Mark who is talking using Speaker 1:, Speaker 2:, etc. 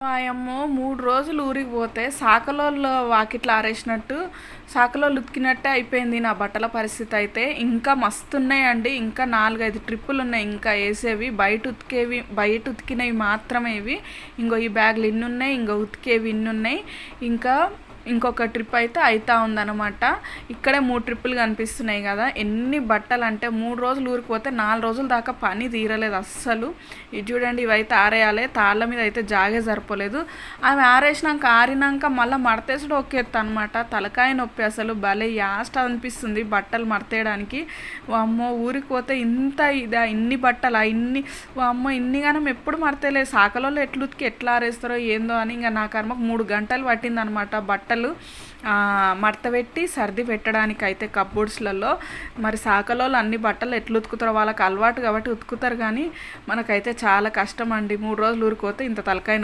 Speaker 1: వాయమ్మో 3 రోజులు ఊరికి పోతే సాకలోళ్ళు వాకిట్లో ఆరేసినట్టు సాకలోళ్ళు ఉతికినట్టే అయిపోయింది నా బట్టల పరిస్థితి అయితే. ఇంకా మస్తున్నాయండి. ఇంకా 4, 5 ట్రిప్పులు ఉన్నాయి ఇంకా వేసేవి. బయట ఉతికినవి మాత్రమే ఇవి. ఇంకో ఈ బ్యాగులు ఇన్ని ఉన్నాయి, ఇంకో ఉతికేవి ఇన్ని ఉన్నాయి. ఇంకా ఇంకొక ట్రిప్ అయితే అవుతా ఉందన్నమాట. ఇక్కడే 3 ట్రిప్పులు కనిపిస్తున్నాయి కదా. ఎన్ని బట్టలు అంటే 3 రోజులు ఊరికి పోతే 4 రోజుల దాకా పని తీరలేదు అస్సలు. ఇది చూడండి, ఇవైతే ఆరేయాలి. తాళ్ళ మీద అయితే జాగే సరిపోలేదు. ఆమె ఆరినాక మళ్ళీ మడతేసుడు ఒక ఎత్తు అనమాట. తలకాయ నొప్పి అసలు భలే యాస్ట్ అనిపిస్తుంది బట్టలు మడతేయడానికి. అమ్మో ఊరికి పోతే ఇంత ఇదా, ఇన్ని బట్టలు అమ్మో ఇన్నిగానం ఎప్పుడు మడతేలేదు. సాకలలో ఎట్లా ఆరేస్తారో ఏందో అని ఇంకా నా కర్మకు 3 గంటలు పట్టిందనమాట బట్టలు మడత పెట్టి సర్ది పెట్టడానికి అయితే కప్బోర్డ్స్లలో. మరి సాకలో అన్ని బట్టలు ఎట్లు ఉతుకుతారో వాళ్ళకి అలవాటు కాబట్టి ఉతుకుతారు, కానీ మనకైతే చాలా కష్టం అండి. 3 రోజులు ఊరికోతే ఇంత తలకాయ